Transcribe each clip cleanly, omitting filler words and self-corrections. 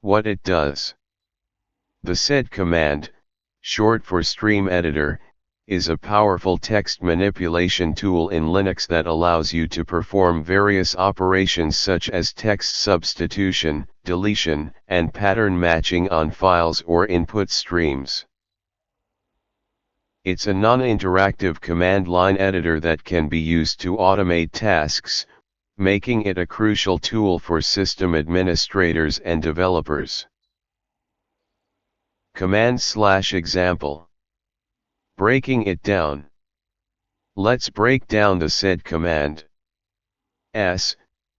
What it does. The SED command, short for Stream Editor, is a powerful text manipulation tool in Linux that allows you to perform various operations such as text substitution, deletion, and pattern matching on files or input streams. It's a non-interactive command line editor that can be used to automate tasks, making it a crucial tool for system administrators and developers. Command/example. Breaking it down. Let's break down the SED command. This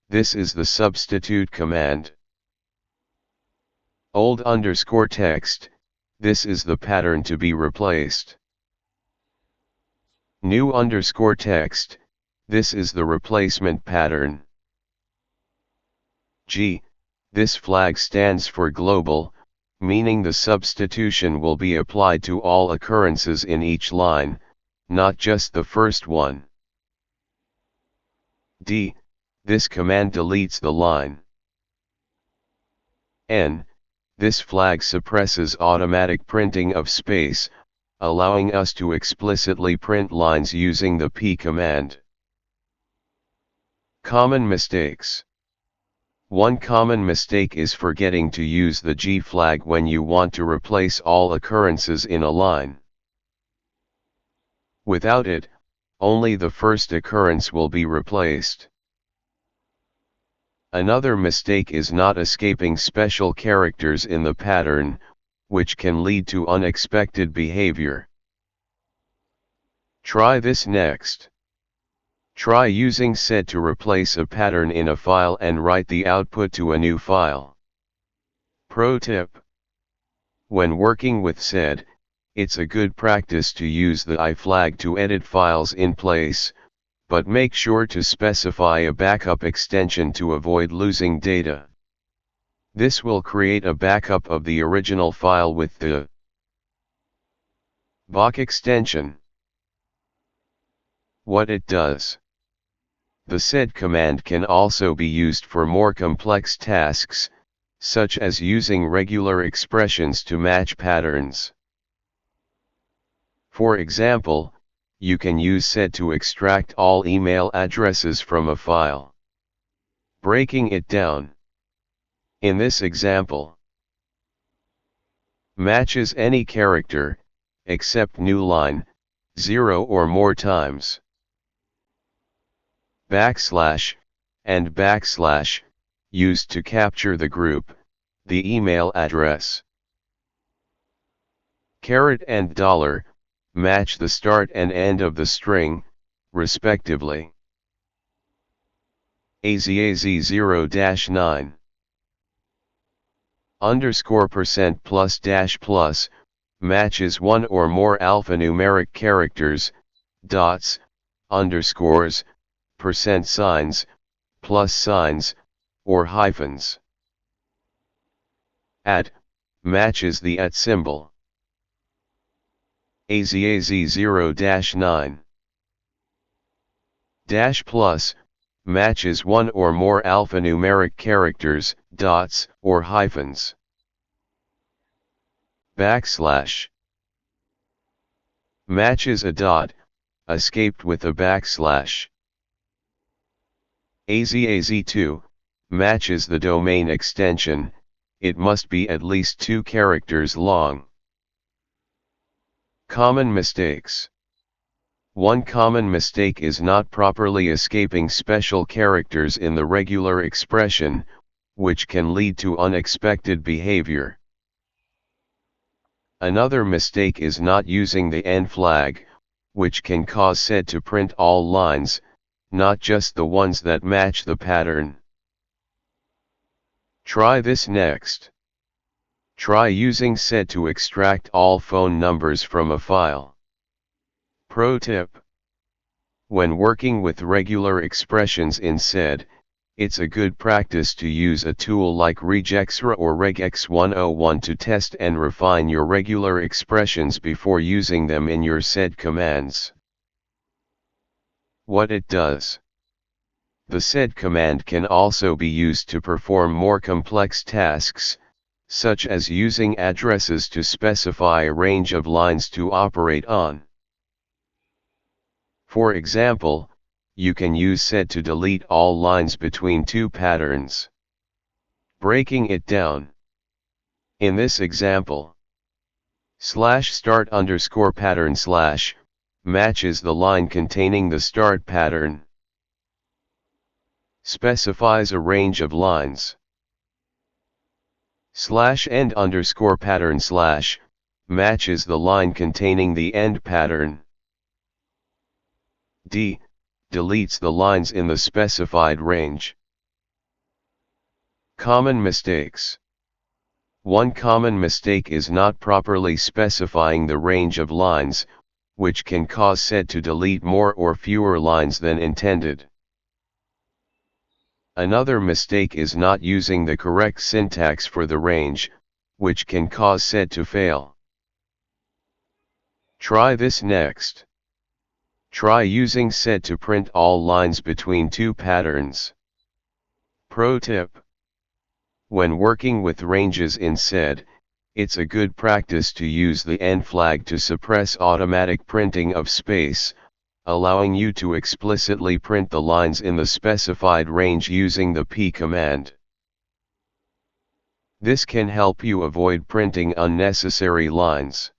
is the substitute command. Old_text, this is the pattern to be replaced. New_text, this is the replacement pattern. G, this flag stands for global, meaning the substitution will be applied to all occurrences in each line, not just the first one. D, this command deletes the line. N, this flag suppresses automatic printing of space, allowing us to explicitly print lines using the P command. Common mistakes. One common mistake is forgetting to use the G flag when you want to replace all occurrences in a line. Without it, only the first occurrence will be replaced. Another mistake is not escaping special characters in the pattern, which can lead to unexpected behavior. Try this next. Try using SED to replace a pattern in a file and write the output to a new file. Pro tip. When working with SED, it's a good practice to use the I flag to edit files in place, but make sure to specify a backup extension to avoid losing data. This will create a backup of the original file with the BOK extension. What it does. The SED command can also be used for more complex tasks, such as using regular expressions to match patterns. For example, you can use SED to extract all email addresses from a file. Breaking it down. In this example, matches any character, except new line, 0 or more times. Backslash, and backslash, used to capture the group, the email address. Caret and dollar, match the start and end of the string, respectively. AZAZ0-9. Underscore% plus dash plus, matches one or more alphanumeric characters, dots, underscores, percent signs, plus signs, or hyphens. @ matches the @ symbol. AZAZ0-9. Dash plus, matches one or more alphanumeric characters, dots, or hyphens. Backslash. Matches a dot, escaped with a backslash. AZAZ2, matches the domain extension, it must be at least 2 characters long. Common mistakes. One common mistake is not properly escaping special characters in the regular expression, which can lead to unexpected behavior. Another mistake is not using the N flag, which can cause SED to print all lines, not just the ones that match the pattern. Try this next. Try using SED to extract all phone numbers from a file. Pro tip. When working with regular expressions in SED, it's a good practice to use a tool like regexra or regex101 to test and refine your regular expressions before using them in your SED commands. What it does. The SED command can also be used to perform more complex tasks, such as using addresses to specify a range of lines to operate on. For example, you can use SED to delete all lines between two patterns. Breaking it down. In this example, /start_pattern/ matches the line containing the start pattern. Specifies a range of lines. /end_pattern/ matches the line containing the end pattern. Deletes the lines in the specified range. Common mistakes. One common mistake is not properly specifying the range of lines, which can cause SED to delete more or fewer lines than intended. Another mistake is not using the correct syntax for the range, which can cause SED to fail. Try this next. Try using SED to print all lines between two patterns. Pro tip: when working with ranges in SED, it's a good practice to use the end flag to suppress automatic printing of space, allowing you to explicitly print the lines in the specified range using the P command. This can help you avoid printing unnecessary lines.